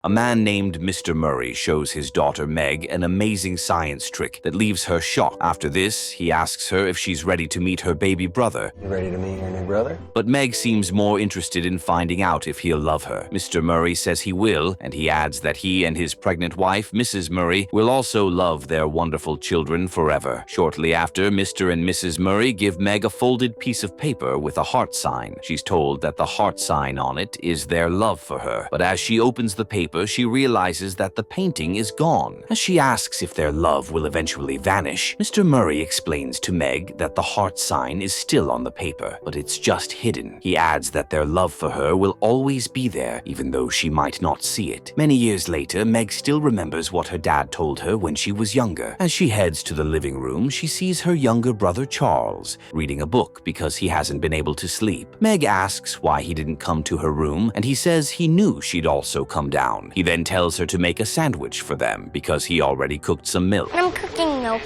A man named Mr. Murray shows his daughter Meg an amazing science trick that leaves her shocked. After this, he asks her if she's ready to meet her baby brother. You ready to meet your new brother? But Meg seems more interested in finding out if he'll love her. Mr. Murray says he will, and he adds that he and his pregnant wife, Mrs. Murray, will also love their wonderful children forever. Shortly after, Mr. and Mrs. Murray give Meg a folded piece of paper with a heart sign. She's told that the heart sign on it is their love for her, but as she opens the paper, she realizes that the painting is gone. As she asks if their love will eventually vanish, Mr. Murray explains to Meg that the heart sign is still on the paper, but it's just hidden. He adds that their love for her will always be there, even though she might not see it. Many years later, Meg still remembers what her dad told her when she was younger. As she heads to the living room, she sees her younger brother Charles reading a book because he hasn't been able to sleep. Meg asks why he didn't come to her room, and he says he knew she'd also come down. He then tells her to make a sandwich for them because he already cooked some milk. I'm cooking milk.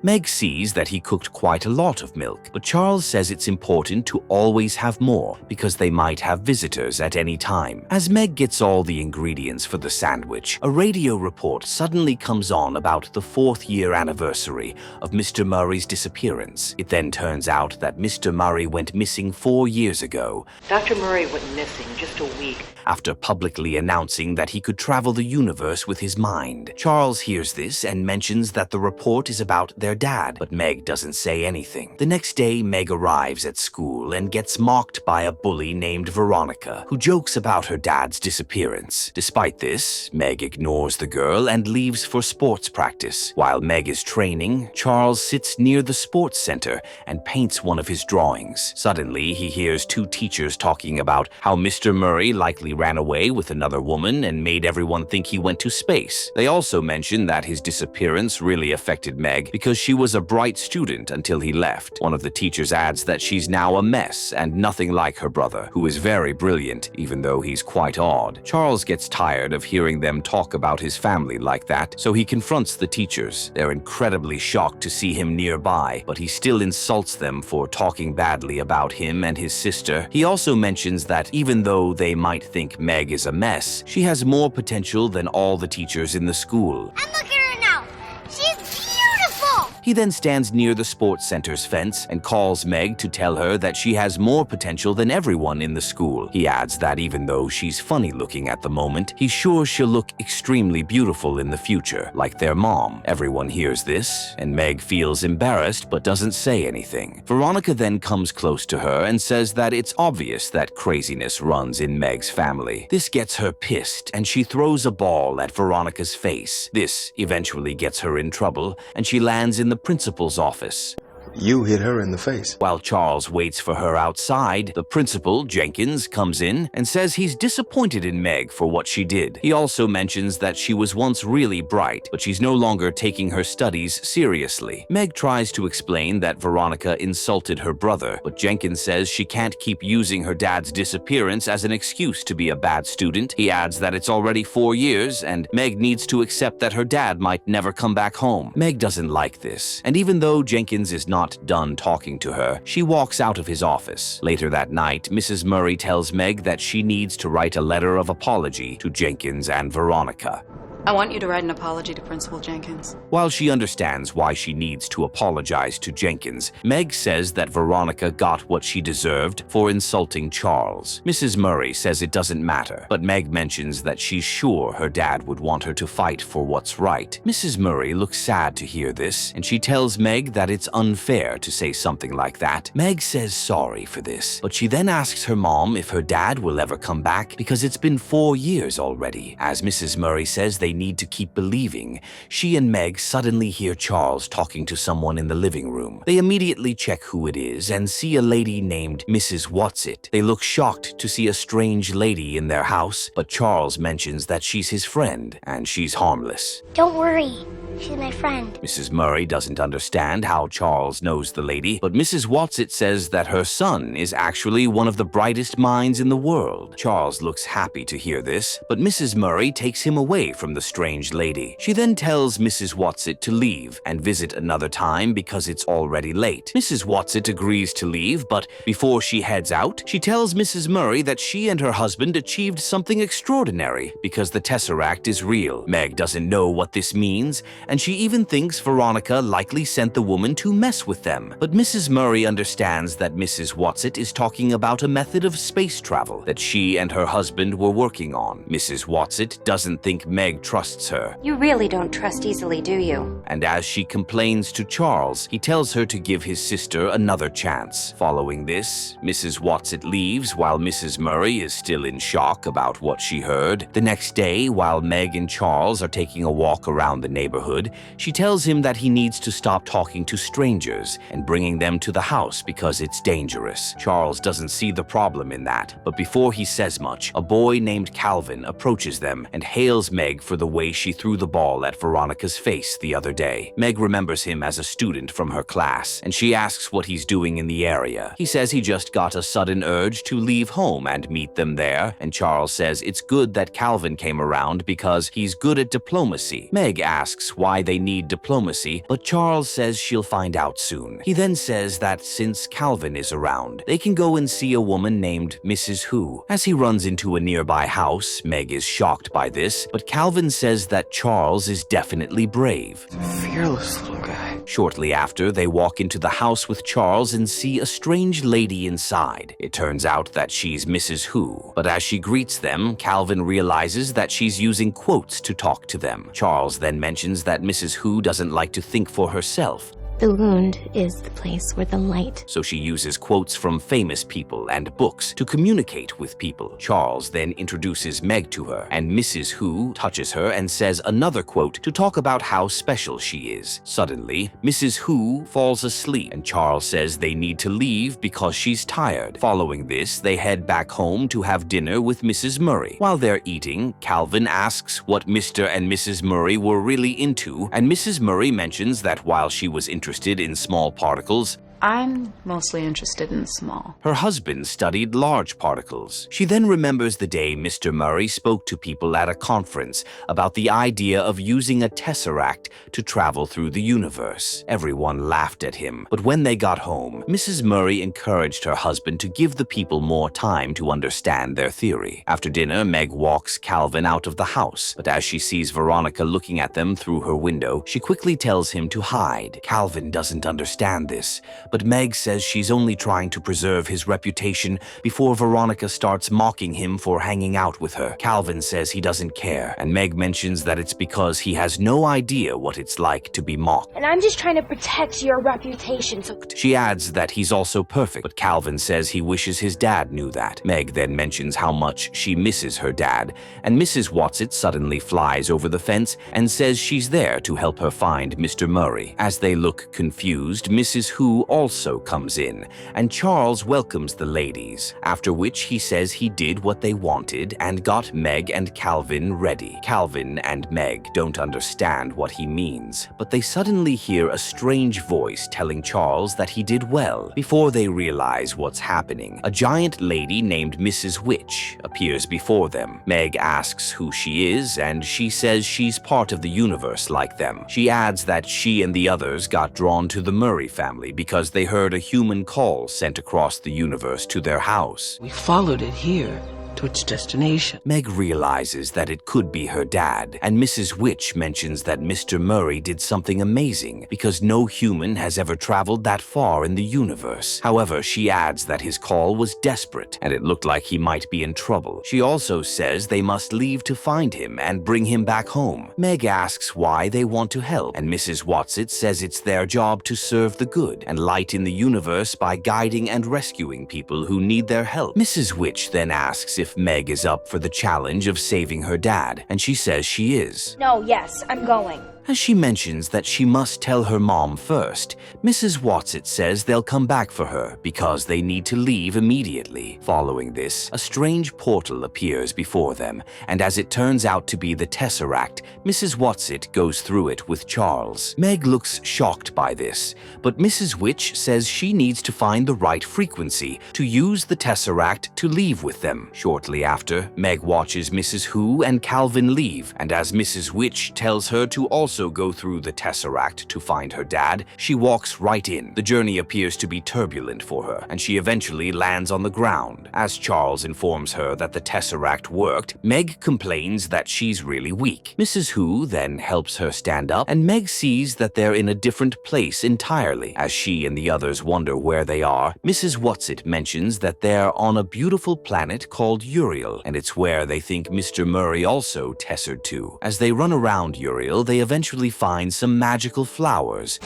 Meg sees that he cooked quite a lot of milk, but Charles says it's important to always have more because they might have visitors at any time. As Meg gets all the ingredients for the sandwich, a radio report suddenly comes on about the 4th-year anniversary of Mr. Murray's disappearance. It then turns out that Mr. Murray went missing 4 years ago. Dr. Murray went missing just a week after publicly announcing that he could travel the universe with his mind. Charles hears this and mentions that the report is about their dad, but Meg doesn't say anything. The next day, Meg arrives at school and gets mocked by a bully named Veronica, who jokes about her dad's disappearance. Despite this, Meg ignores the girl and leaves for sports practice. While Meg is training, Charles sits near the sports center and paints one of his drawings. Suddenly, he hears 2 teachers talking about how Mr. Murray likely ran away with another woman and made everyone think he went to space. They also mention that his disappearance really affected Meg because she was a bright student until he left. One of the teachers adds that she's now a mess and nothing like her brother, who is very brilliant, even though he's quite odd. Charles gets tired of hearing them talk about his family like that, so he confronts the teachers. They're incredibly shocked to see him nearby, but he still insults them for talking badly about him and his sister. He also mentions that even though they might think Meg is a mess, she has more potential than all the teachers in the school. And look at her now. She's beautiful. He then stands near the sports center's fence and calls Meg to tell her that she has more potential than everyone in the school. He adds that even though she's funny looking at the moment, he's sure she'll look extremely beautiful in the future, like their mom. Everyone hears this, and Meg feels embarrassed but doesn't say anything. Veronica then comes close to her and says that it's obvious that craziness runs in Meg's family. This gets her pissed, and she throws a ball at Veronica's face. This eventually gets her in trouble, and she lands in the principal's office. You hit her in the face. While Charles waits for her outside, the principal, Jenkins, comes in and says he's disappointed in Meg for what she did. He also mentions that she was once really bright, but she's no longer taking her studies seriously. Meg tries to explain that Veronica insulted her brother, but Jenkins says she can't keep using her dad's disappearance as an excuse to be a bad student. He adds that it's already 4 years, and Meg needs to accept that her dad might never come back home. Meg doesn't like this, and even though Jenkins is not done talking to her, she walks out of his office. Later that night, Mrs. Murray tells Meg that she needs to write a letter of apology to Jenkins and Veronica. I want you to write an apology to Principal Jenkins. While she understands why she needs to apologize to Jenkins, Meg says that Veronica got what she deserved for insulting Charles. Mrs. Murray says it doesn't matter, but Meg mentions that she's sure her dad would want her to fight for what's right. Mrs. Murray looks sad to hear this, and she tells Meg that it's unfair to say something like that. Meg says sorry for this, but she then asks her mom if her dad will ever come back because it's been 4 years already. As Mrs. Murray says they need to keep believing, she and Meg suddenly hear Charles talking to someone in the living room. They immediately check who it is and see a lady named Mrs. Whatsit. They look shocked to see a strange lady in their house, but Charles mentions that she's his friend and she's harmless. Don't worry. She's my friend. Mrs. Murray doesn't understand how Charles knows the lady, but Mrs. Watson says that her son is actually one of the brightest minds in the world. Charles looks happy to hear this, but Mrs. Murray takes him away from the strange lady. She then tells Mrs. Watson to leave and visit another time because it's already late. Mrs. Watson agrees to leave, but before she heads out, she tells Mrs. Murray that she and her husband achieved something extraordinary because the Tesseract is real. Meg doesn't know what this means, and she even thinks Veronica likely sent the woman to mess with them. But Mrs. Murray understands that Mrs. Watson is talking about a method of space travel that she and her husband were working on. Mrs. Watson doesn't think Meg trusts her. You really don't trust easily, do you? And as she complains to Charles, he tells her to give his sister another chance. Following this, Mrs. Watson leaves while Mrs. Murray is still in shock about what she heard. The next day, while Meg and Charles are taking a walk around the neighborhood, she tells him that he needs to stop talking to strangers and bringing them to the house because it's dangerous. Charles doesn't see the problem in that, but before he says much, a boy named Calvin approaches them and hails Meg for the way she threw the ball at Veronica's face the other day. Meg remembers him as a student from her class, and she asks what he's doing in the area. He says he just got a sudden urge to leave home and meet them there, and Charles says it's good that Calvin came around because he's good at diplomacy. Meg asks why they need diplomacy, but Charles says she'll find out soon. He then says that since Calvin is around, they can go and see a woman named Mrs. Who. As he runs into a nearby house, Meg is shocked by this, but Calvin says that Charles is definitely brave. Fearless little guy. Shortly after, they walk into the house with Charles and see a strange lady inside. It turns out that she's Mrs. Who, but as she greets them, Calvin realizes that she's using quotes to talk to them. Charles then mentions that Mrs. Who doesn't like to think for herself. The wound is the place where the light. So she uses quotes from famous people and books to communicate with people. Charles then introduces Meg to her, and Mrs. Who touches her and says another quote to talk about how special she is. Suddenly, Mrs. Who falls asleep, and Charles says they need to leave because she's tired. Following this, they head back home to have dinner with Mrs. Murray. While they're eating, Calvin asks what Mr. and Mrs. Murray were really into, and Mrs. Murray mentions that while she was interested in small particles, I'm mostly interested in small. her husband studied large particles. She then remembers the day Mr. Murray spoke to people at a conference about the idea of using a tesseract to travel through the universe. Everyone laughed at him, but when they got home, Mrs. Murray encouraged her husband to give the people more time to understand their theory. After dinner, Meg walks Calvin out of the house, but as she sees Veronica looking at them through her window, she quickly tells him to hide. Calvin doesn't understand this, but Meg says she's only trying to preserve his reputation before Veronica starts mocking him for hanging out with her. Calvin says he doesn't care, and Meg mentions that it's because he has no idea what it's like to be mocked. And I'm just trying to protect your reputation, so... She adds that he's also perfect, but Calvin says he wishes his dad knew that. Meg then mentions how much she misses her dad, and Mrs. Watson suddenly flies over the fence and says she's there to help her find Mr. Murray. As they look confused, Mrs. Who also comes in, and Charles welcomes the ladies, after which he says he did what they wanted and got Meg and Calvin ready. Calvin and Meg don't understand what he means, but they suddenly hear a strange voice telling Charles that he did well. Before they realize what's happening, a giant lady named Mrs. Witch appears before them. Meg asks who she is, and she says she's part of the universe like them. She adds that she and the others got drawn to the Murray family because they heard a human call sent across the universe to their house. We followed it here to its destination. Meg realizes that it could be her dad, and Mrs. Witch mentions that Mr. Murray did something amazing because no human has ever traveled that far in the universe. However, she adds that his call was desperate, and it looked like he might be in trouble. She also says they must leave to find him and bring him back home. Meg asks why they want to help, and Mrs. Watson says it's their job to serve the good and lighten the universe by guiding and rescuing people who need their help. Mrs. Witch then asks if Meg is up for the challenge of saving her dad, and she says she is. No, yes, I'm going. As she mentions that she must tell her mom first, Mrs. Watson says they'll come back for her because they need to leave immediately. Following this, a strange portal appears before them, and as it turns out to be the Tesseract, Mrs. Watson goes through it with Charles. Meg looks shocked by this, but Mrs. Witch says she needs to find the right frequency to use the Tesseract to leave with them. Shortly after, Meg watches Mrs. Who and Calvin leave, and as Mrs. Witch tells her to also go through the Tesseract to find her dad, she walks right in. The journey appears to be turbulent for her, and she eventually lands on the ground. As Charles informs her that the Tesseract worked, Meg complains that she's really weak. Mrs. Who then helps her stand up, and Meg sees that they're in a different place entirely. As she and the others wonder where they are, Mrs. Watson mentions that they're on a beautiful planet called Uriel, and it's where they think Mr. Murray also tessered to. As they run around Uriel, they eventually find some magical flowers,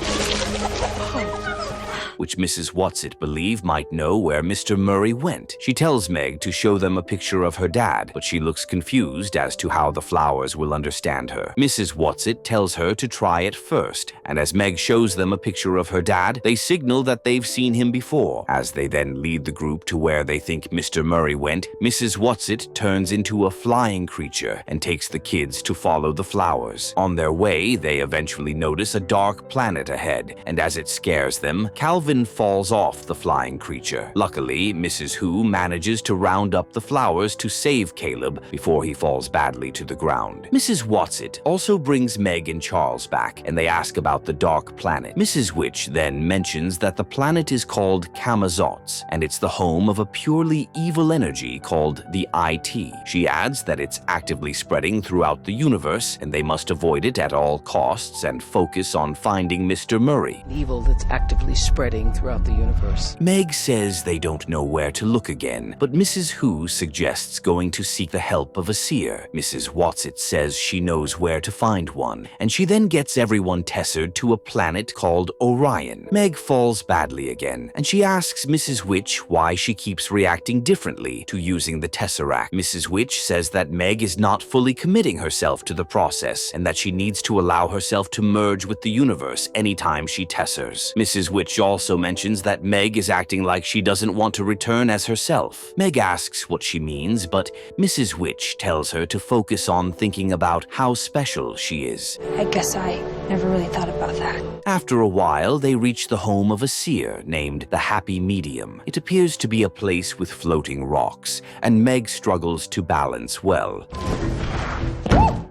which Mrs. Watson believes might know where Mr. Murray went. She tells Meg to show them a picture of her dad, but she looks confused as to how the flowers will understand her. Mrs. Watson tells her to try it first, and as Meg shows them a picture of her dad, they signal that they've seen him before. As they then lead the group to where they think Mr. Murray went, Mrs. Watson turns into a flying creature and takes the kids to follow the flowers. On their way, they eventually notice a dark planet ahead, and as it scares them, Calvin falls off the flying creature. Luckily, Mrs. Who manages to round up the flowers to save Caleb before he falls badly to the ground. Mrs. Watson also brings Meg and Charles back, and they ask about the dark planet. Mrs. Witch then mentions that the planet is called Camazotz, and it's the home of a purely evil energy called the IT. She adds that it's actively spreading throughout the universe, and they must avoid it at all costs and focus on finding Mr. Murray. Evil that's actively spreading throughout the universe. Meg says they don't know where to look again, but Mrs. Who suggests going to seek the help of a seer. Mrs. Watson says she knows where to find one, and she then gets everyone tessered to a planet called Orion. Meg falls badly again, and she asks Mrs. Witch why she keeps reacting differently to using the Tesseract. Mrs. Witch says that Meg is not fully committing herself to the process, and that she needs to allow herself to merge with the universe anytime she tessers. Mrs. Witch also mentions that Meg is acting like she doesn't want to return as herself. Meg asks what she means, but Mrs. Witch tells her to focus on thinking about how special she is. I guess I never really thought about that. After a while, they reach the home of a seer named the Happy Medium. It appears to be a place with floating rocks, and Meg struggles to balance well.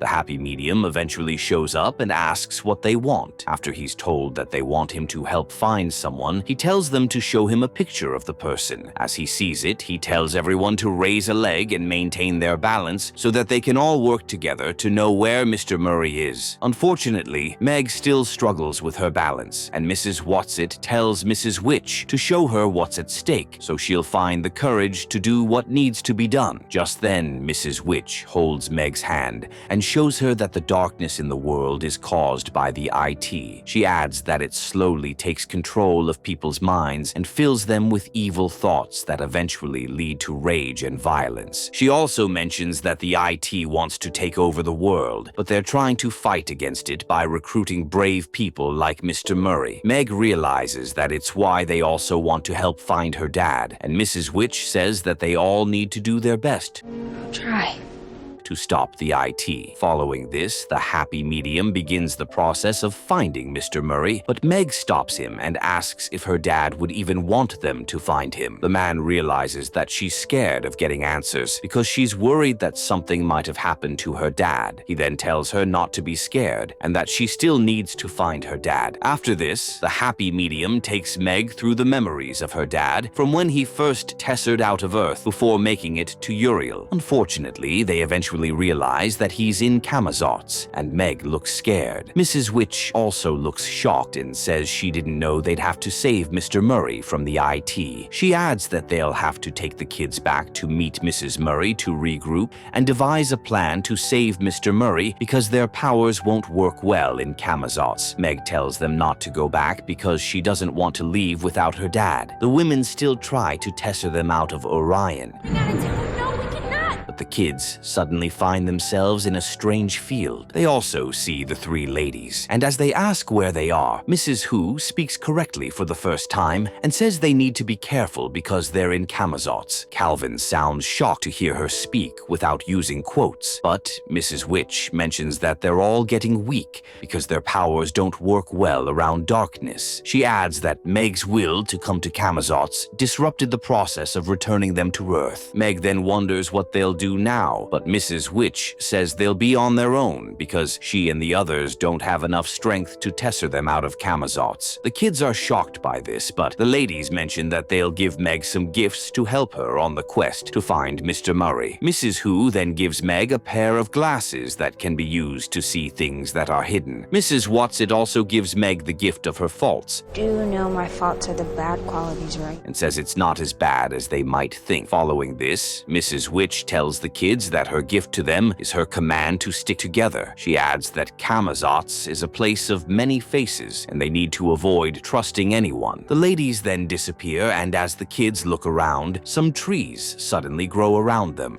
The Happy Medium eventually shows up and asks what they want. After he's told that they want him to help find someone, he tells them to show him a picture of the person. As he sees it, he tells everyone to raise a leg and maintain their balance so that they can all work together to know where Mr. Murray is. Unfortunately, Meg still struggles with her balance, and Mrs. Watson tells Mrs. Witch to show her what's at stake so she'll find the courage to do what needs to be done. Just then, Mrs. Witch holds Meg's hand and shows her that the darkness in the world is caused by the IT. She adds that it slowly takes control of people's minds and fills them with evil thoughts that eventually lead to rage and violence. She also mentions that the IT wants to take over the world, but they're trying to fight against it by recruiting brave people like Mr. Murray. Meg realizes that it's why they also want to help find her dad, and Mrs. Witch says that they all need to do their best Try. to stop the IT. Following this, the Happy Medium begins the process of finding Mr. Murray, but Meg stops him and asks if her dad would even want them to find him. The man realizes that she's scared of getting answers because she's worried that something might have happened to her dad. He then tells her not to be scared and that she still needs to find her dad. After this, the Happy Medium takes Meg through the memories of her dad from when he first tessered out of Earth before making it to Uriel. Unfortunately, they eventually realize that he's in Camazotz, and Meg looks scared. Mrs. Witch also looks shocked and says she didn't know they'd have to save Mr. Murray from the IT. She adds that they'll have to take the kids back to meet Mrs. Murray to regroup and devise a plan to save Mr. Murray because their powers won't work well in Camazotz. Meg tells them not to go back because she doesn't want to leave without her dad. The women still try to tesser them out of Orion, but the kids suddenly find themselves in a strange field. They also see the three ladies, and as they ask where they are, Mrs. Hu speaks correctly for the first time and says they need to be careful because they're in Camazotz. Calvin sounds shocked to hear her speak without using quotes, but Mrs. Witch mentions that they're all getting weak because their powers don't work well around darkness. She adds that Meg's will to come to Camazotz disrupted the process of returning them to Earth. Meg then wonders what they'll do now, but Mrs. Witch says they'll be on their own because she and the others don't have enough strength to tesser them out of Camazotz. The kids are shocked by this, but the ladies mention that they'll give Meg some gifts to help her on the quest to find Mr. Murray. Mrs. Hu then gives Meg a pair of glasses that can be used to see things that are hidden. Mrs. Watson also gives Meg the gift of her faults. Do know my faults are the bad qualities, right? And says it's not as bad as they might think. Following this, Mrs. Witch tells the kids that her gift to them is her command to stick together. She adds that Camazotz is a place of many faces, and they need to avoid trusting anyone. The ladies then disappear, and as the kids look around, some trees suddenly grow around them.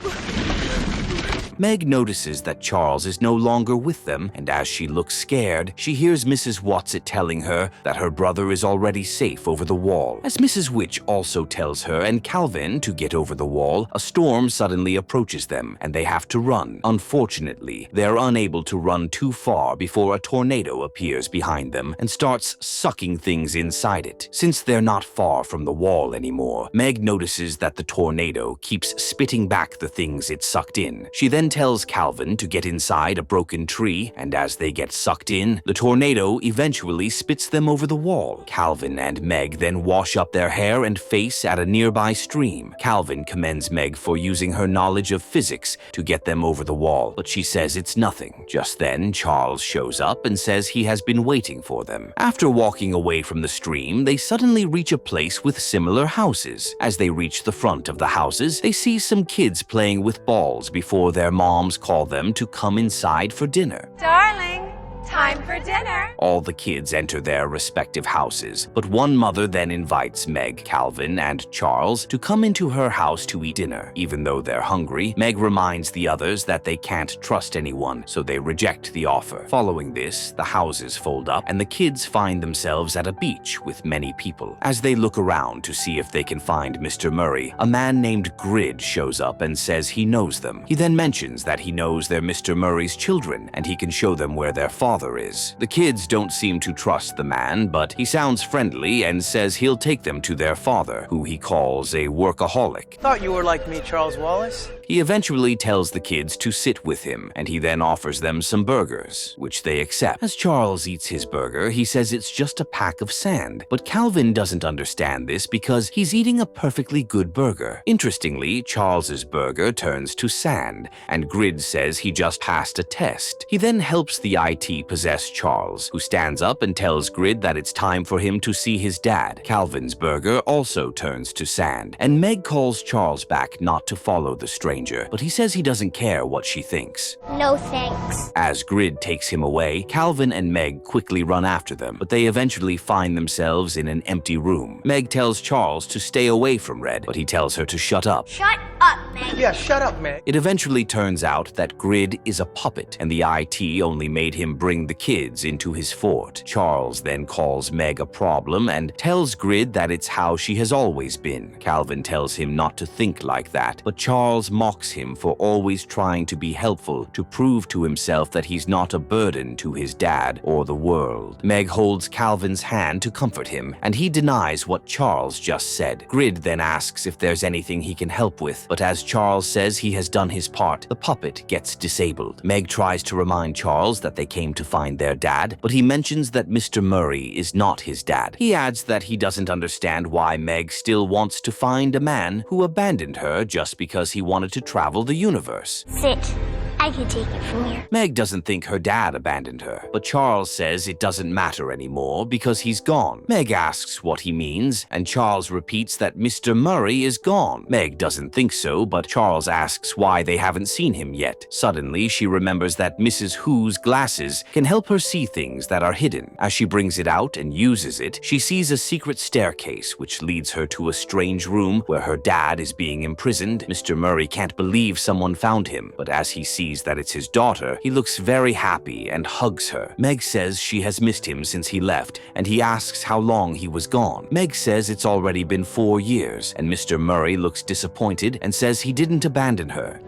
Meg notices that Charles is no longer with them, and as she looks scared, she hears Mrs. Watson telling her that her brother is already safe over the wall. As Mrs. Witch also tells her and Calvin to get over the wall, a storm suddenly approaches them, and they have to run. Unfortunately, they're unable to run too far before a tornado appears behind them and starts sucking things inside it. Since they're not far from the wall anymore, Meg notices that the tornado keeps spitting back the things it sucked in. She then tells Calvin to get inside a broken tree, and as they get sucked in, the tornado eventually spits them over the wall. Calvin and Meg then wash up their hair and face at a nearby stream. Calvin commends Meg for using her knowledge of physics to get them over the wall, but she says it's nothing. Just then, Charles shows up and says he has been waiting for them. After walking away from the stream, they suddenly reach a place with similar houses. As they reach the front of the houses, they see some kids playing with balls before their moms call them to come inside for dinner. Darling, time for dinner. All the kids enter their respective houses, but one mother then invites Meg, Calvin, and Charles to come into her house to eat dinner. Even though they're hungry, Meg reminds the others that they can't trust anyone, so they reject the offer. Following this, the houses fold up, and the kids find themselves at a beach with many people. As they look around to see if they can find Mr. Murray, a man named Grid shows up and says he knows them. He then mentions that he knows they're Mr. Murray's children, and he can show them where their father is. The kids don't seem to trust the man, but he sounds friendly and says he'll take them to their father, who he calls a workaholic. Thought you were like me, Charles Wallace. He eventually tells the kids to sit with him, and he then offers them some burgers, which they accept. As Charles eats his burger, he says it's just a pack of sand, but Calvin doesn't understand this because he's eating a perfectly good burger. Interestingly, Charles's burger turns to sand, and Grid says he just passed a test. He then helps the IT possess Charles, who stands up and tells Grid that it's time for him to see his dad. Calvin's burger also turns to sand, and Meg calls Charles back not to follow the stranger, but he says he doesn't care what she thinks. No thanks. As Grid takes him away, Calvin and Meg quickly run after them, but they eventually find themselves in an empty room. Meg tells Charles to stay away from Red, but he tells her to shut up. Shut up, Meg. Yeah, shut up, man. It eventually turns out that Grid is a puppet, and the IT only made him bring the kids into his fort. Charles then calls Meg a problem and tells Grid that it's how she has always been. Calvin tells him not to think like that, but Charles mocks him for always trying to be helpful to prove to himself that he's not a burden to his dad or the world. Meg holds Calvin's hand to comfort him, and he denies what Charles just said. Grid then asks if there's anything he can help with, but as Charles says he has done his part, the puppet gets disabled. Meg tries to remind Charles that they came to find their dad, but he mentions that Mr. Murray is not his dad. He adds that he doesn't understand why Meg still wants to find a man who abandoned her just because he wanted to travel the universe. Sit I can take it from here. Meg doesn't think her dad abandoned her, but Charles says it doesn't matter anymore because he's gone. Meg asks what he means, and Charles repeats that Mr. Murray is gone. Meg doesn't think so, but Charles asks why they haven't seen him yet. Suddenly, she remembers that Mrs. Who's glasses can help her see things that are hidden. As she brings it out and uses it, she sees a secret staircase which leads her to a strange room where her dad is being imprisoned. Mr. Murray can't believe someone found him, but as he sees that it's his daughter, he looks very happy and hugs her. Meg says she has missed him since he left, and he asks how long he was gone. Meg says it's already been 4 years, and Mr. Murray looks disappointed and says he didn't abandon her.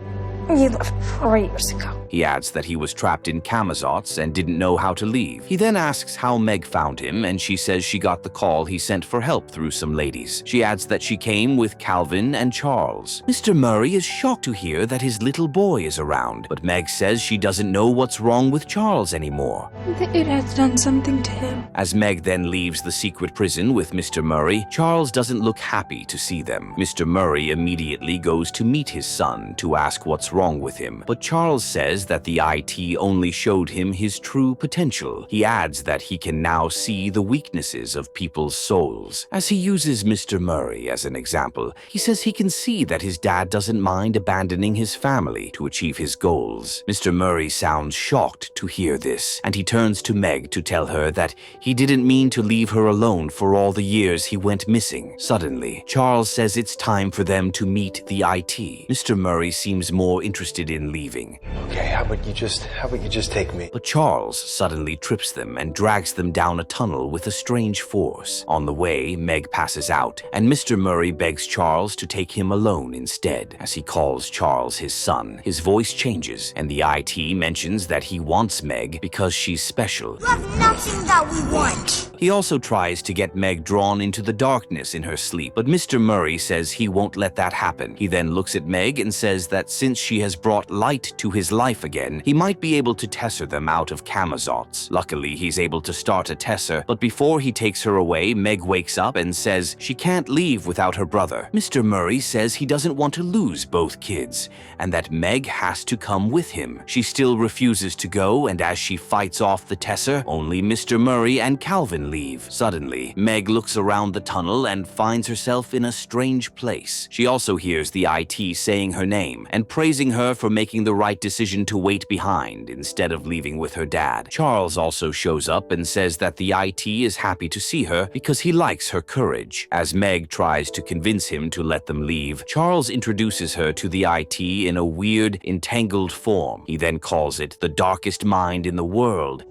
You left 4 years ago. He adds that he was trapped in Camazotz and didn't know how to leave. He then asks how Meg found him, and she says she got the call he sent for help through some ladies. She adds that she came with Calvin and Charles. Mr. Murray is shocked to hear that his little boy is around, but Meg says she doesn't know what's wrong with Charles anymore. It has done something to him. As Meg then leaves the secret prison with Mr. Murray, Charles doesn't look happy to see them. Mr. Murray immediately goes to meet his son to ask what's wrong with him, but Charles says that the IT only showed him his true potential. He adds that he can now see the weaknesses of people's souls. As he uses Mr. Murray as an example, he says he can see that his dad doesn't mind abandoning his family to achieve his goals. Mr. Murray sounds shocked to hear this, and he turns to Meg to tell her that he didn't mean to leave her alone for all the years he went missing. Suddenly, Charles says it's time for them to meet the IT. Mr. Murray seems more interested in leaving. Okay, how about you just take me? But Charles suddenly trips them and drags them down a tunnel with a strange force. On the way, Meg passes out, and Mr. Murray begs Charles to take him alone instead. As he calls Charles his son, his voice changes, and the IT mentions that he wants Meg because she's special. You have nothing that we want. He also tries to get Meg drawn into the darkness in her sleep, but Mr. Murray says he won't let that happen. He then looks at Meg and says that since she has brought light to his life again, he might be able to tesser them out of Camazotz. Luckily, he's able to start a tesser, but before he takes her away, Meg wakes up and says she can't leave without her brother. Mr. Murray says he doesn't want to lose both kids, and that Meg has to come with him. She still refuses to go, and as she fights off the tesser, only Mr. Murray and Calvin leave. Suddenly, Meg looks around the tunnel and finds herself in a strange place. She also hears the IT saying her name and praising her for making the right decision to wait behind instead of leaving with her dad. Charles also shows up and says that the IT is happy to see her because he likes her courage. As Meg tries to convince him to let them leave, Charles introduces her to the IT in a weird, entangled form. He then calls it the darkest mind in the world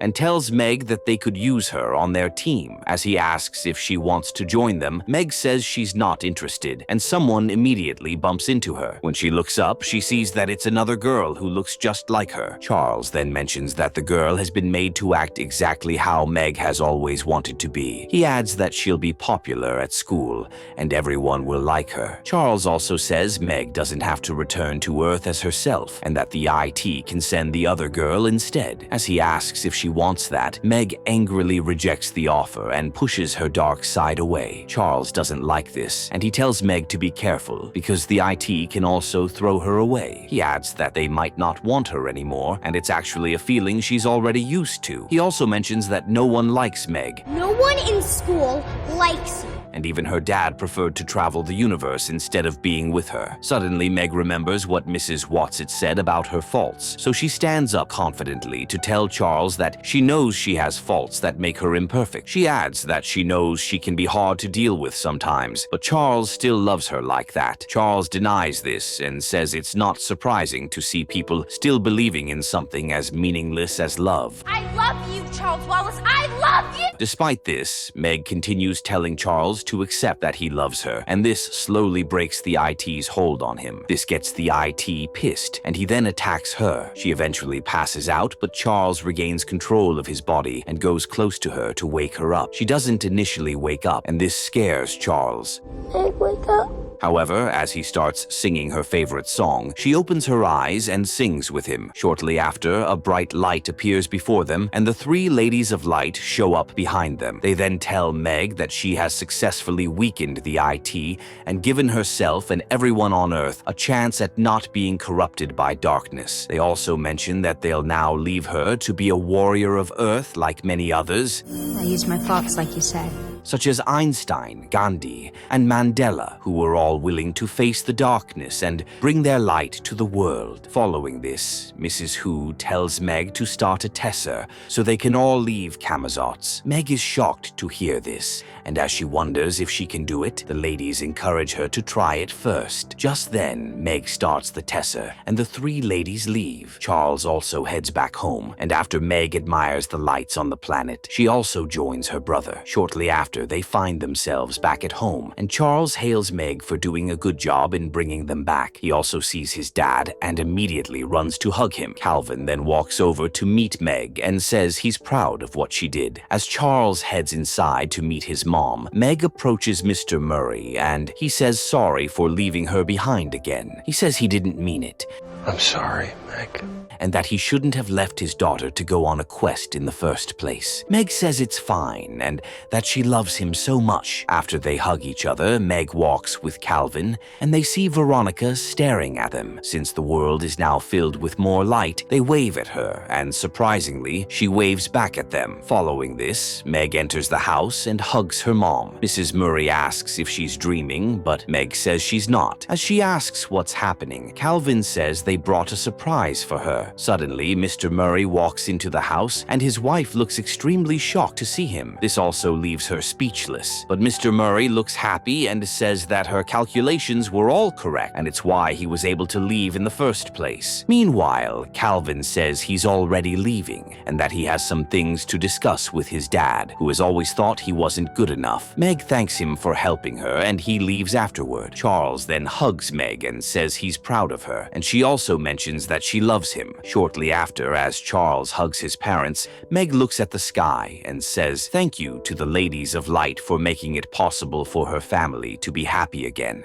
and tells Meg that they could use her on their team. As he asks if she wants to join them, Meg says she's not interested, and someone immediately bumps into her. When she looks up, she sees that it's another girl who looks just like her. Charles then mentions that the girl has been made to act exactly how Meg has always wanted to be. He adds that she'll be popular at school, and everyone will like her. Charles also says Meg doesn't have to return to Earth as herself, and that the IT can send the other girl instead. As he asks if she wants that, Meg angrily rejects the offer and pushes her dark side away. Charles doesn't like this, and he tells Meg to be careful because the IT can also throw her away. He adds that they might not want her anymore, and it's actually a feeling she's already used to. He also mentions that no one likes Meg. No one in school likes you. And even her dad preferred to travel the universe instead of being with her. Suddenly, Meg remembers what Mrs. Watts had said about her faults, so she stands up confidently to tell Charles that she knows she has faults that make her imperfect. She adds that she knows she can be hard to deal with sometimes, but Charles still loves her like that. Charles denies this and says it's not surprising to see people still believing in something as meaningless as love. I love you, Charles Wallace. I love you. Despite this, Meg continues telling Charles to accept that he loves her, and this slowly breaks the IT's hold on him. This gets the IT pissed, and he then attacks her. She eventually passes out, but Charles regains control of his body and goes close to her to wake her up. She doesn't initially wake up, and this scares Charles. Meg, wake up. However, as he starts singing her favorite song, she opens her eyes and sings with him. Shortly after, a bright light appears before them, and the three ladies of light show up behind them. They then tell Meg that she has successfully weakened the IT and given herself and everyone on Earth a chance at not being corrupted by darkness. They also mention that they'll now leave her to be a warrior of Earth like many others. I used my thoughts like you said. Such as Einstein, Gandhi, and Mandela, who were all willing to face the darkness and bring their light to the world. Following this, Mrs. Hu tells Meg to start a Tesser so they can all leave Camazotz. Meg is shocked to hear this, and as she wonders if she can do it, the ladies encourage her to try it first. Just then, Meg starts the Tesser, and the three ladies leave. Charles also heads back home, and after Meg admires the lights on the planet, she also joins her brother. Shortly after, they find themselves back at home, and Charles hails Meg for doing a good job in bringing them back. He also sees his dad and immediately runs to hug him. Calvin then walks over to meet Meg and says he's proud of what she did. As Charles heads inside to meet his mom, Meg approaches Mr. Murray and he says sorry for leaving her behind again. He says he didn't mean it. I'm sorry, Meg. And that he shouldn't have left his daughter to go on a quest in the first place. Meg says it's fine and that she loves him so much. After they hug each other, Meg walks with Calvin and they see Veronica staring at them. Since the world is now filled with more light, they wave at her and surprisingly, she waves back at them. Following this, Meg enters the house and hugs her mom. Mrs. Murray asks if she's dreaming, but Meg says she's not. As she asks what's happening, Calvin says they brought a surprise for her. Suddenly, Mr. Murray walks into the house and his wife looks extremely shocked to see him. This also leaves her speechless. But Mr. Murray looks happy and says that her calculations were all correct and it's why he was able to leave in the first place. Meanwhile, Calvin says he's already leaving and that he has some things to discuss with his dad, who has always thought he wasn't good enough. Meg thanks him for helping her and he leaves afterward. Charles then hugs Meg and says he's proud of her, and she also mentions that she loves him. Shortly after, as Charles hugs his parents, Meg looks at the sky and says thank you to the ladies of light for making it possible for her family to be happy again.